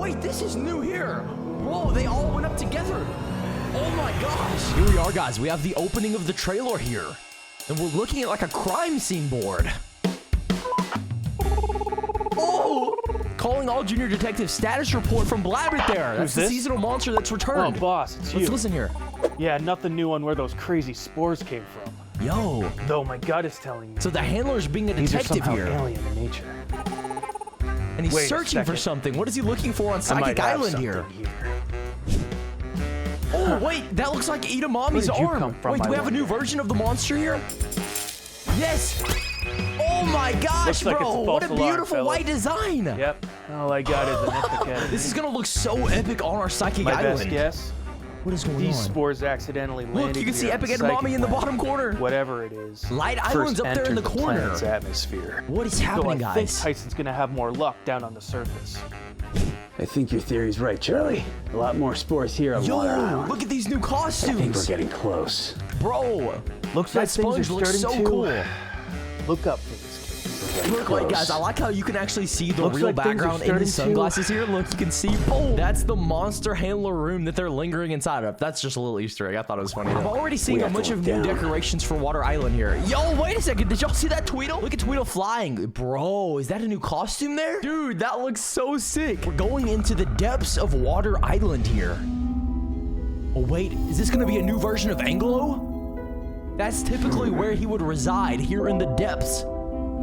wait, this is new here. Whoa, they all went up together. Oh my gosh. Here we are, guys. We have the opening of the trailer here. And we're looking at like a crime scene board. Oh! Calling all junior detectives, status report from Blabbit there. That's the seasonal monster that's returned. Oh, boss, it's you. Let's listen here. Yeah, nothing new on where those crazy spores came from. Yo. Though my gut is telling me. So the handler's being a these detective are somehow here. alien in nature. And he's searching for something. What is he looking for on Psychic Island here? Oh, wait, that looks like Edamimi's arm. Wait, do we have a new version of the monster here? Yes. Oh my gosh, bro. What a beautiful white design. Yep. All I got is an epic edit. This is going to look so epic on our Psychic Island. My best guess? What is going on? These spores accidentally landed. Look, you can see Epic Edamimi in the bottom corner. Whatever it is. Light Island's up there in the corner. Planet's atmosphere. What is happening, guys? I think Tyson's gonna have more luck down on the surface. I think your theory's right, Charlie. A lot more spores here on Water Island. Look at these new costumes. I think we're getting close. Bro, looks that like sponge looks so cool. Look up for this. Look, like, guys, I like how you can actually see the real background in his sunglasses here. Look, you can see, boom. That's the monster handler room that they're lingering inside of. That's just a little Easter egg. I thought it was funny. I'm already seeing a bunch of new decorations for Water Island here. Yo, wait a second. Did y'all see that Tweedle? Look at Tweedle flying. Bro, is that a new costume there? Dude, that looks so sick. We're going into the depths of Water Island here. Oh, wait. Is this going to be a new version of Anglow? That's typically where he would reside, here in the depths.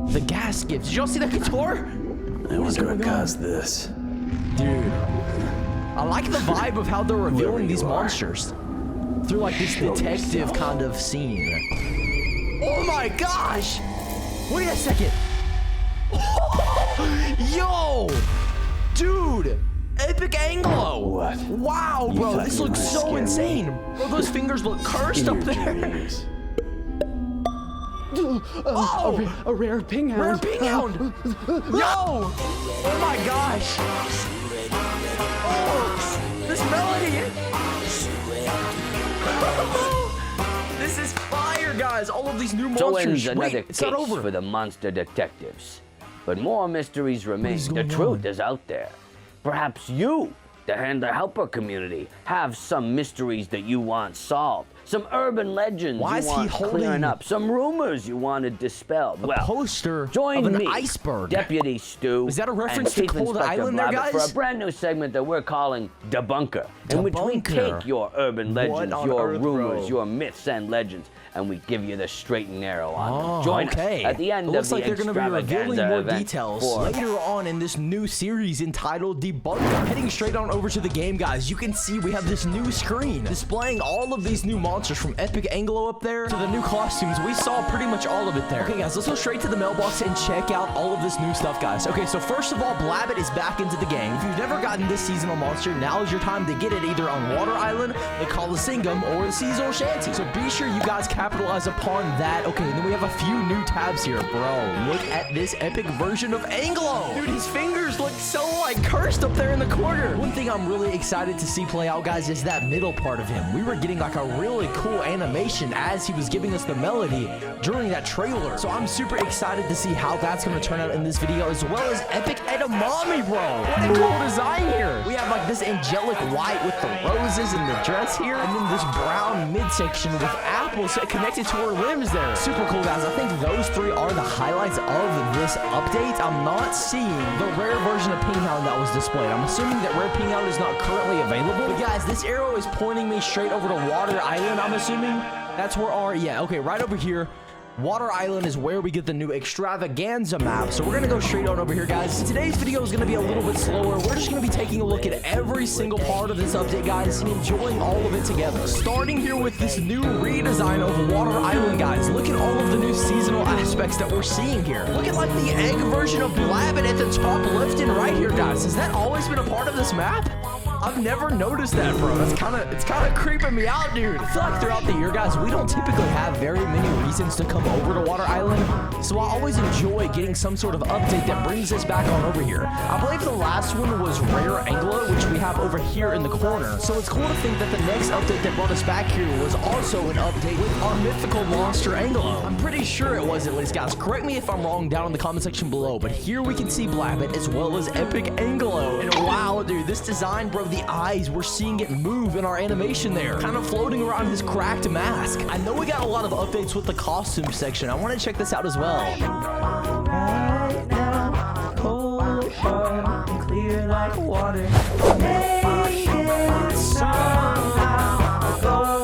The gas gift. Did y'all see that guitar? I wonder what caused this. Dude. I like the vibe of how they're revealing these monsters. Through like this detective kind of scene. Oh my gosh! Wait a second. Yo! Dude! Epic Anglow! What? Wow, bro, this looks so insane. Bro, those fingers look cursed up there. Oh, a rare pinghound. Rare pinghound. Yo! Oh my gosh! Oh, this melody! This is fire, guys! All of these new monsters. Wait, it's not over. For the monster detectives, but more mysteries remain. The truth is out there. Perhaps you, the Handler Helper community, have some mysteries that you want solved. Some urban legends you want clearing up. Some rumors you wanted dispelled. A poster join of an me, iceberg. Deputy Stu, is that a reference and to Cold Island there, guys? for a brand new segment that we're calling Debunker, in which we take your urban legends, your rumors, your myths and legends, and we give you the straight and narrow on them. Join us at the end of the like they're going to be revealing more event details later on in this new series entitled Debunker. Heading straight on over to the game, guys, you can see we have this new screen displaying all of these new monsters from Epic Anglow up there to the new costumes. We saw pretty much all of it there. Okay, guys, let's go straight to the mailbox and check out all of this new stuff, guys. Okay, so first of all, Blabbit is back into the game. If you've never gotten this seasonal monster, now is your time to get it either on Water Island, the Coliseum, or the Seasonal Shanty. So be sure you guys capitalize upon that. Okay, and then we have a few new tabs here. Bro, look at this epic version of Anglow. Dude, his fingers look so, like, cursed up there in the corner. One thing I'm really excited to see play out, guys, is that middle part of him. We were getting, like, a really cool animation as he was giving us the melody during that trailer. So I'm super excited to see how that's going to turn out in this video, as well as Epic Edamimi, bro. What a cool design here. We have, like, this angelic white with the roses and the dress here, and then this brown midsection with apples connected to her limbs there. Super cool, guys. I think those three are the highlights of this update. I'm not seeing the rare version of Pinghound that was displayed. I'm assuming that rare Pinghound is not currently available. But guys, this arrow is pointing me straight over to Water Island, I'm assuming. That's where our, okay, right over here. Water Island is where we get the new Eggs-Travaganza map. So we're going to go straight on over here, guys. Today's video is going to be a little bit slower. We're just going to be taking a look at every single part of this update, guys, and enjoying all of it together. Starting here with this new redesign of Water Island, guys. Look at all of the new seasonal aspects that we're seeing here. Look at, like, the egg version of Blabbit at the top left and right here, guys. Has that always been a part of this map? I've never noticed that, bro. It's kind of creeping me out, dude. I feel like throughout the year, guys, we don't typically have very many reasons to come over to Water Island, so I always enjoy getting some sort of update that brings us back on over here. I believe the last one was Rare Anglow, which we have over here in the corner. So it's cool to think that the next update that brought us back here was also an update with our mythical monster Anglow. I'm pretty sure it was, at least, guys. Correct me if I'm wrong down in the comment section below, but here we can see Blabbit as well as Epic Anglow. And wow, dude, this design, bro, the eyes, we're seeing it move in our animation there, kind of floating around his cracked mask. I know we got a lot of updates with the costume section. I want to check this out as well. Right now, cold, hard, and clear like water. Make it somehow flow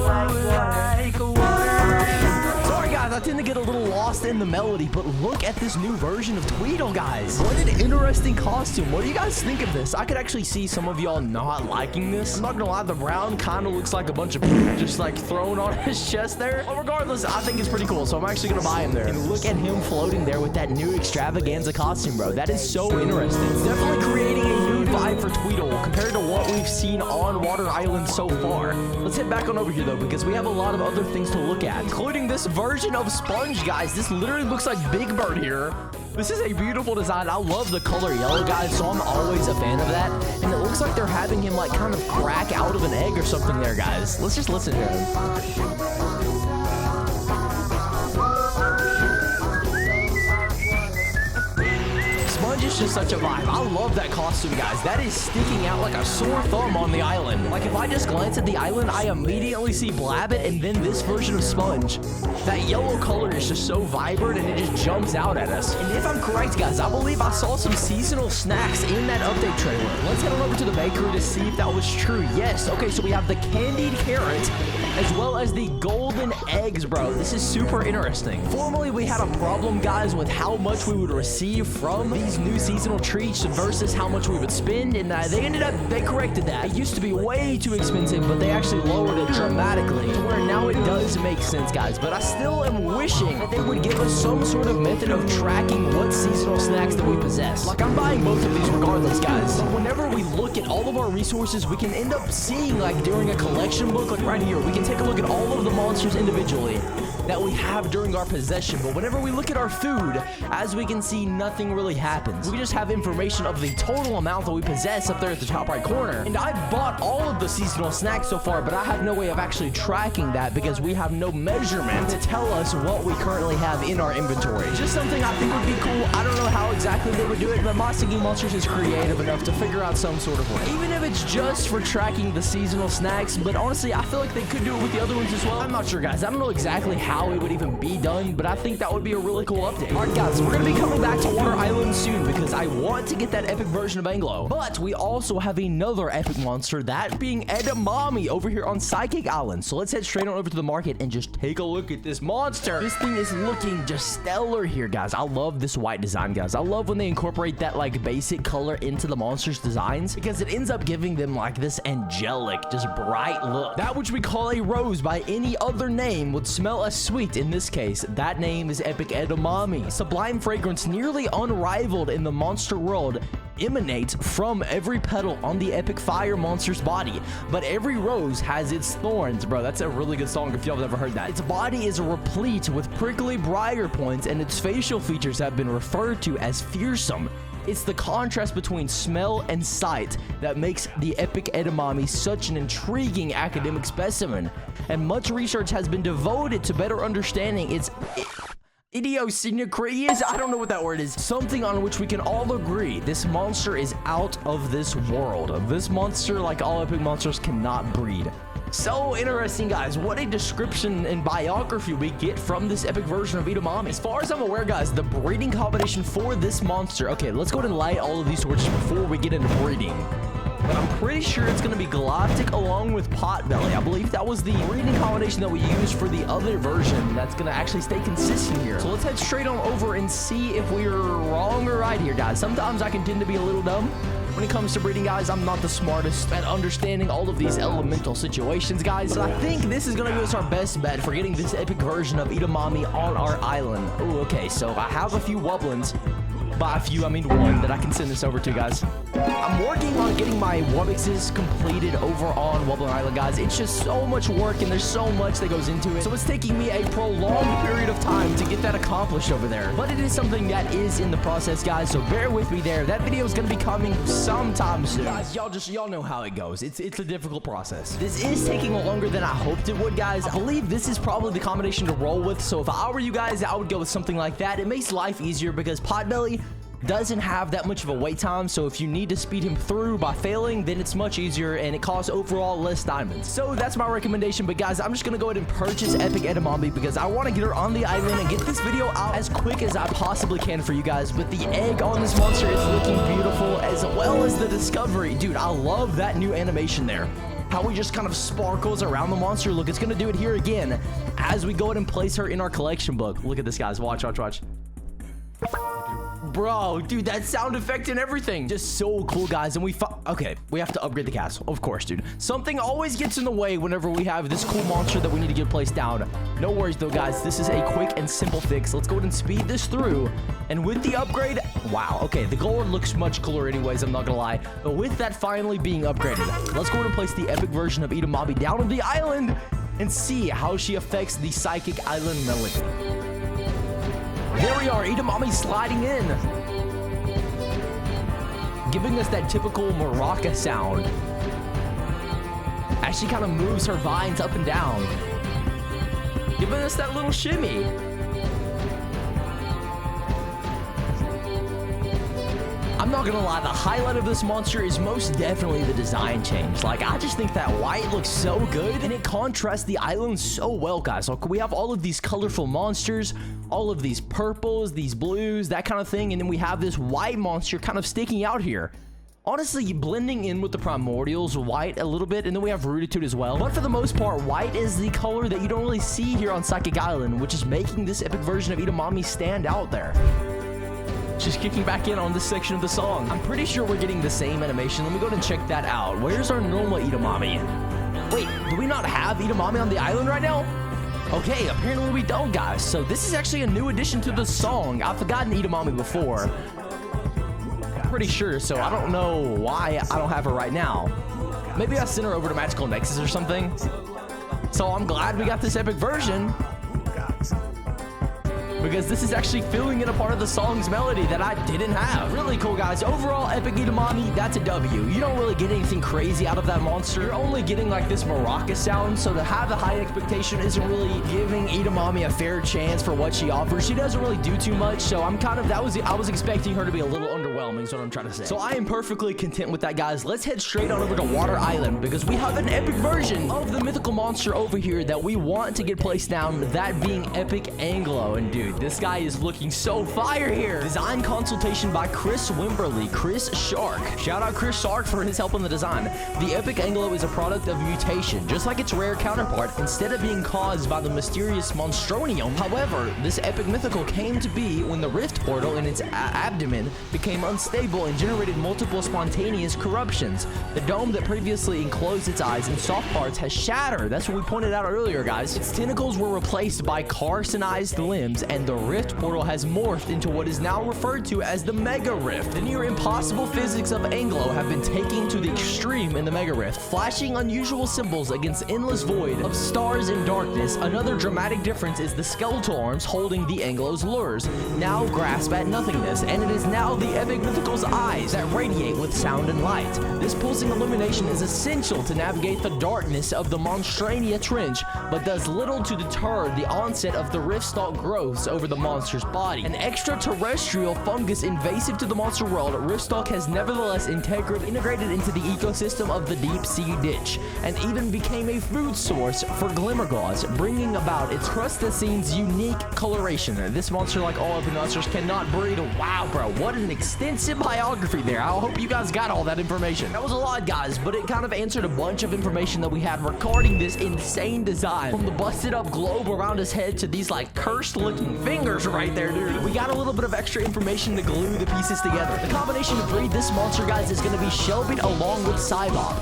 like water. Sorry guys, I tend to get a little lost in the melody, but look at this new version of Tweedle, guys. What an interesting costume. What do you guys think of this? I could actually see some of y'all not liking this. I'm not gonna lie, the brown kind of looks like a bunch of poop just like thrown on his chest there. But regardless, I think it's pretty cool, so I'm actually gonna buy him there. And look at him floating there with that new Extravaganza costume, bro. That is so interesting. It's definitely creating a new vibe for Tweedle compared to what we've seen on Water Island so far. Let's head back on over here though, because we have a lot of other things to look at, including this version of Sponge, guys. This literally looks like Big Bird here. This is a beautiful design. I love the color yellow, guys, so I'm always a fan of that. And it looks like they're having him like kind of crack out of an egg or something there, guys. Let's just listen to him. Sponge is just such a vibe. I love that costume, guys. That is sticking out like a sore thumb on the island. Like, if I just glance at the island, I immediately see Blabbit and then this version of Sponge. That yellow color is just so vibrant and it just jumps out at us. And if I'm correct, guys, I believe I saw some seasonal snacks in that update trailer. Let's head on over to the bakery to see if that was true. Yes. Okay, so we have the candied carrot as well as the golden eggs, bro. This is super interesting. Formerly, we had a problem, guys, with how much we would receive from these new seasonal treats versus how much we would spend, and they corrected that. It used to be way too expensive, but they actually lowered it dramatically to where now it does make sense, guys. But I still am wishing that they would give us some sort of method of tracking what seasonal snacks that we possess. Like, I'm buying both of these regardless, guys. But whenever we look at all of our resources, we can end up seeing, like, during a collection book, like right here, we can take a look at all of the monsters individually that we have during our possession. But whenever we look at our food, as we can see, nothing really happens. We just have information of the total amount that we possess up there at the top right corner. And I've bought all of the seasonal snacks so far, but I have no way of actually tracking that because we have no measurement to tell us what we currently have in our inventory. Just something I think would be cool. I don't know how exactly they would do it, but Monster Monsters is creative enough to figure out some sort of way. Even if it's just for tracking the seasonal snacks, but honestly, I feel like they could do it with the other ones as well. I'm not sure, guys. I don't know exactly how it would even be done, but I think that would be a really cool update. All right, guys, we're gonna be coming back to Water Island soon because I want to get that epic version of Anglow. But we also have another epic monster, that being Edamimi over here on Psychic Island. So let's head straight on over to the market and just take a look at this monster. This thing is looking just stellar here, guys. I love this white design, guys. I love when they incorporate that like basic color into the monster's designs because it ends up giving them like this angelic, just bright look. That which we call a rose by any other name would smell as sweet. In this case, that name is Epic Edamimi. Sublime fragrance nearly unrivaled in the monster world emanates from every petal on the epic fire monster's body, but every rose has its thorns, bro. That's a really good song if y'all have ever heard that. Its body is replete with prickly briar points, and its facial features have been referred to as fearsome. It's the contrast between smell and sight that makes the epic Edamimi such an intriguing academic specimen, and much research has been devoted to better understanding its idiosyncrasies. I don't know what that word is. Something on which we can all agree this monster is out of this world. This monster, like all epic monsters, cannot breed. So interesting, guys. What a description and biography we get from this epic version of Edamimi. As far as I'm aware, guys, the breeding combination for this monster... Okay, let's go ahead and light all of these torches before we get into breeding. But I'm pretty sure it's going to be Galactic along with Potbelly. I believe that was the breeding combination that we used for the other version that's going to actually stay consistent here. So let's head straight on over and see if we're wrong or right here, guys. Sometimes I can tend to be a little dumb when it comes to breeding, guys. I'm not the smartest at understanding all of these elemental situations, guys. But I think this is going to give us our best bet for getting this epic version of Edamimi on our island. Oh, okay. So I have a few Wubblins. By a few, I mean one that I can send this over to, guys. I'm working on getting my Wubbixes completed over on Wubblin Island, guys. It's just so much work and there's so much that goes into it. So it's taking me a prolonged period of time to get that accomplished over there. But it is something that is in the process, guys. So bear with me there. That video is going to be coming sometime soon. Guys, y'all know how it goes. It's a difficult process. This is taking longer than I hoped it would, guys. I believe this is probably the combination to roll with. So if I were you guys, I would go with something like that. It makes life easier because Potbelly, doesn't have that much of a wait time, so if you need to speed him through by failing, then it's much easier and it costs overall less diamonds. So that's my recommendation. But guys, I'm just gonna go ahead and purchase Epic Edamimi because I want to get her on the island and get this video out as quick as I possibly can for you guys. But the egg on this monster is looking beautiful, as well as the discovery. Dude, I love that new animation there. How he just kind of sparkles around the monster. Look, it's gonna do it here again as we go ahead and place her in our collection book. Look at this, guys. Watch, watch, watch. Bro, dude, that sound effect and everything. Just so cool, guys. And okay, we have to upgrade the castle. Of course, dude. Something always gets in the way whenever we have this cool monster that we need to get placed down. No worries, though, guys. This is a quick and simple fix. Let's go ahead and speed this through. And with the upgrade, wow. Okay, the gold looks much cooler anyways, I'm not gonna lie. But with that finally being upgraded, let's go ahead and place the epic version of Edamimi down on the island and see how she affects the psychic island melody. There we are, Edamimi sliding in, giving us that typical maraca sound as she kind of moves her vines up and down, giving us that little shimmy. I'm not gonna lie, the highlight of this monster is most definitely the design change. Like, I just think that white looks so good and it contrasts the island so well, guys. Like, we have all of these colorful monsters, all of these purples, these blues, that kind of thing, and then we have this white monster kind of sticking out here. Honestly, blending in with the primordials, white a little bit, and then we have Ruditude as well. But for the most part, white is the color that you don't really see here on Psychic Island, which is making this epic version of Edamimi stand out there. Just kicking back in on this section of the song. I'm pretty sure we're getting the same animation. Let me go ahead and check that out. Where's our normal Edamimi? Wait, do we not have Edamimi on the island right now? Okay, apparently we don't, guys. So this is actually a new addition to the song. I've forgotten Edamimi before. I'm pretty sure, so I don't know why I don't have her right now. Maybe I sent her over to Magical Nexus or something. So I'm glad we got this epic version, because this is actually filling in a part of the song's melody that I didn't have. Really cool, guys. Overall, Epic Edamimi, that's a W. You don't really get anything crazy out of that monster. You're only getting like this maraca sound, so to have a high expectation isn't really giving Edamimi a fair chance for what she offers. She doesn't really do too much, so I'm kind of, I was expecting her to be a little underwhelming, is what I'm trying to say. So I am perfectly content with that, guys. Let's head straight on over to Water Island, because we have an epic version of the mythical monster over here that we want to get placed down, that being Epic Anglow. And dude, this guy is looking so fire here. Design consultation by Chris Wimberly, Chris Shark. Shout out Chris Shark for his help on the design. The Epic Anglow is a product of mutation, just like its rare counterpart, instead of being caused by the mysterious Monstronium. However, this epic mythical came to be when the rift portal in its abdomen became unstable and generated multiple spontaneous corruptions. The dome that previously enclosed its eyes and soft parts has shattered. That's what we pointed out earlier, guys. Its tentacles were replaced by carcinized limbs, and the rift portal has morphed into what is now referred to as the Mega Rift. The near impossible physics of Anglow have been taken to the extreme in the Mega Rift, flashing unusual symbols against endless void of stars and darkness. Another dramatic difference is the skeletal arms holding the Anglow's lures now grasp at nothingness, and it is now the epic mythical's eyes that radiate with sound and light. This pulsing illumination is essential to navigate the darkness of the Monstrania Trench, but does little to deter the onset of the rift stalk growths over the monster's body. An extraterrestrial fungus invasive to the monster world, Riftstalk has nevertheless integrated into the ecosystem of the deep sea ditch, and even became a food source for Glimmerglaws, bringing about its crustacean's unique coloration. This monster, like all other monsters, cannot breed. Wow, bro, what an extensive biography there. I hope you guys got all that information. That was a lot, guys, but it kind of answered a bunch of information that we had regarding this insane design. From the busted up globe around his head to these like cursed looking fingers right there, dude. We got a little bit of extra information to glue the pieces together. The combination to breed this monster, guys, is going to be Shelby along with Cybop.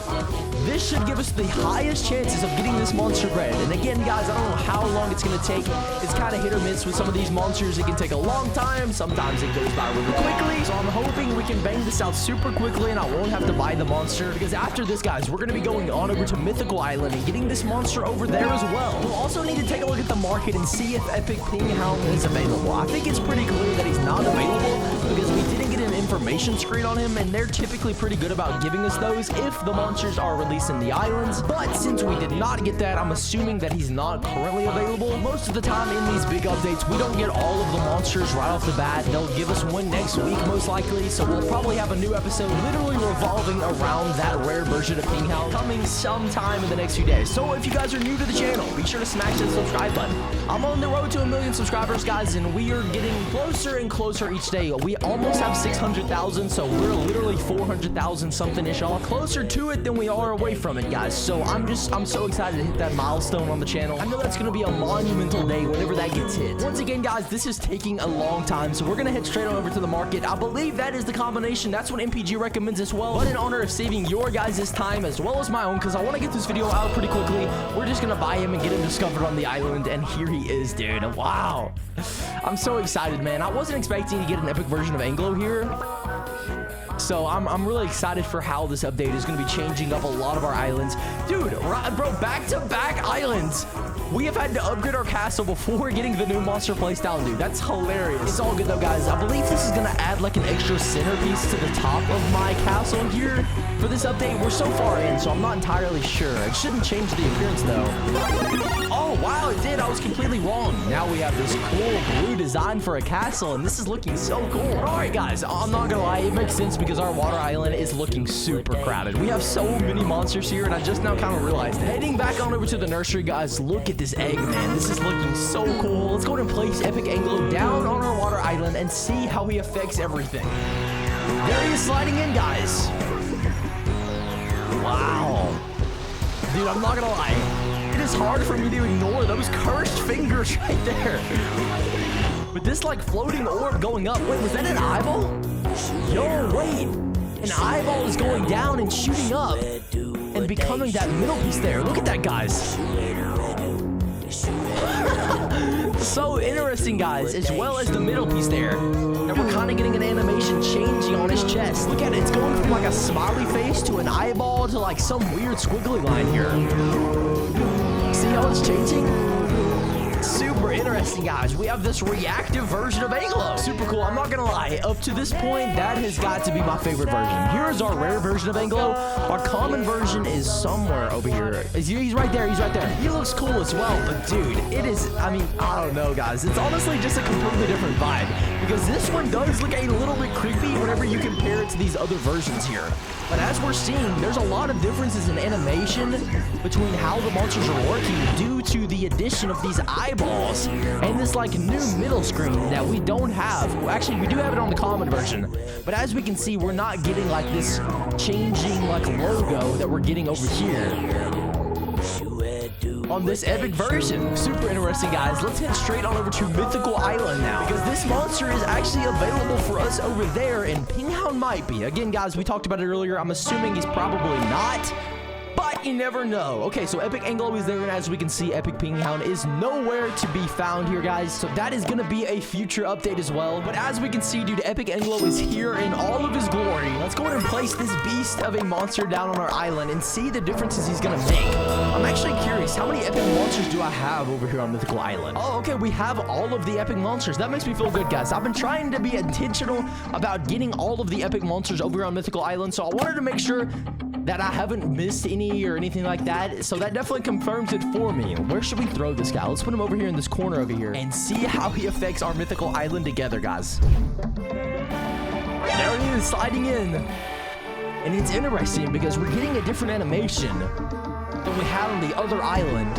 This should give us the highest chances of getting this monster bred. And again, guys, I don't know how long it's going to take. It's kind of hit or miss with some of these monsters. It can take a long time. Sometimes it goes by really quickly. So I'm hoping we can bang this out super quickly and I won't have to buy the monster. Because after this, guys, we're going to be going on over to Mythical Island and getting this monster over there as well. We'll also need to take a look at the market and see if Epic Pinghound Island is available. I think it's pretty clear that he's not available because we didn't get an information screen on him, and they're typically pretty good about giving us those if the monsters are released in the islands. But since we did not get that, I'm assuming that he's not currently available. Most of the time in these big updates, we don't get all of the monsters right off the bat. They'll give us one next week, most likely, so we'll probably have a new episode literally revolving around that rare version of pinghound coming sometime in the next few days. So if you guys are new to the channel, be sure to smash that subscribe button. I'm on the road to 1 million subscribers, guys, and we are getting closer and closer each day. We almost have 600,000, so we're literally 400,000 something-ish off. Closer to it than we are away from it, guys. So I'm so excited to hit that milestone on the channel. I know that's going to be a monumental day whenever that gets hit. Once again, guys, this is taking a long time, so we're going to head straight on over to the market. I believe that is the combination. That's what MPG recommends as well. But in honor of saving your guys' time as well as my own, because I want to get this video out pretty quickly, we're just going to buy him and get him discovered on the island, and here he is, dude. Wow. I'm so excited, man. I wasn't expecting to get an epic version of Anglow here. So I'm really excited for how this update is going to be changing up a lot of our islands. Dude, bro, back-to-back islands. We have had to upgrade our castle before getting the new monster playstyle, dude. That's hilarious. It's all good, though, guys. I believe this is going to add, like, an extra centerpiece to the top of my castle here. For this update, we're so far in, so I'm not entirely sure. It shouldn't change the appearance, though. Oh, wow, it did. I was completely wrong. Now we have this cool blue design for a castle, and this is looking so cool. All right, guys, I'm not going to lie. It makes sense because our water island is looking super crowded. We have so many monsters here, and I just now kind of realized. Heading back on over to the nursery, guys, look at this egg, man. This is looking so cool. Let's go ahead and place Epic Anglow down on our water island and see how he affects everything. There he is sliding in, guys. Wow. Dude, I'm not gonna lie. It is hard for me to ignore those cursed fingers right there. But this, like, floating orb going up. Wait, was that an eyeball? Yo, wait. An eyeball is going down and shooting up and becoming that middle piece there. Look at that, guys. So interesting, guys, as well as the middle piece there. And we're kind of getting an animation changing on his chest. Look at it. It's going from, like, a smiley face to an eyeball to, like, some weird squiggly line here. See how it's changing? Super interesting, guys. We have this reactive version of Anglow. Super cool. I'm not gonna lie. Up to this point, that has got to be my favorite version. Here's our rare version of Anglow. Our common version is somewhere over here. He's right there. He's right there. He looks cool as well. But dude, it is, I mean, I don't know, guys. It's honestly just a completely different vibe. Because this one does look a little bit creepy whenever you compare it to these other versions here. But as we're seeing, there's a lot of differences in animation between how the monsters are working due to the addition of these eyeballs and this, like, new middle screen that we don't have. Well, actually, we do have it on the common version, but as we can see, we're not getting, like, this changing, like, logo that we're getting over here on this epic version. Super interesting, guys. Let's head straight on over to Mythical Island now, because this monster is actually available for us over there, and Pinghound might be. Again, guys, we talked about it earlier. I'm assuming he's probably not, but you never know. Okay, so Epic Anglow is there, and as we can see, Epic Pinghound is nowhere to be found here, guys. So that is going to be a future update as well. But as we can see, dude, Epic Anglow is here in all of his glory. Let's go ahead and place this beast of a monster down on our island and see the differences he's going to make. I'm actually curious, how many epic monsters do I have over here on Mythical Island? Oh, okay, we have all of the epic monsters. That makes me feel good, guys. I've been trying to be intentional about getting all of the epic monsters over here on Mythical Island, so I wanted to make sure that I haven't missed any or anything like that. So that definitely confirms it for me. Where should we throw this guy? Let's put him over here in this corner over here and see how he affects our Mythical Island together, guys. There he is, sliding in. And it's interesting because we're getting a different animation than we had on the other island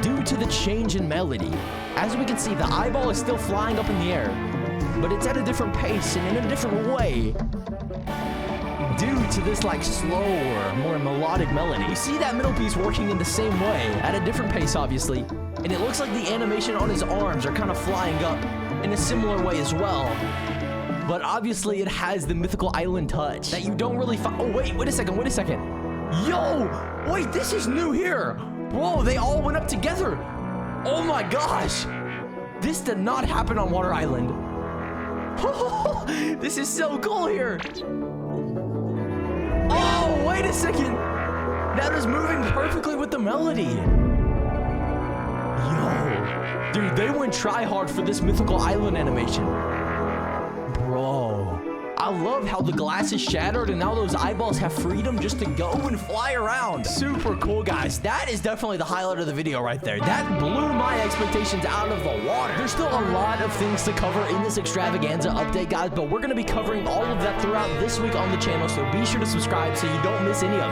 due to the change in melody. As we can see, the eyeball is still flying up in the air, but it's at a different pace and in a different way due to this, like, slower, more melodic melody. You see that middle piece working in the same way at a different pace, obviously, and it looks like the animation on his arms are kind of flying up in a similar way as well. But obviously it has the Mythical Island touch that you don't really find. Oh, wait a second. Yo, wait, this is new here. Whoa, they all went up together. Oh my gosh. This did not happen on Water Island. This is so cool here. Oh, wait a second. That is moving perfectly with the melody. Yo. Dude, they went try hard for this mythical island animation. Bro. I love how the glass is shattered and now those eyeballs have freedom just to go and fly around. Super cool, guys. That is definitely the highlight of the video right there. That blew my expectations out of the water. There's still a lot of things to cover in this extravaganza update, guys, but we're going to be covering all of that throughout this week on the channel, so be sure to subscribe so you don't miss any of it.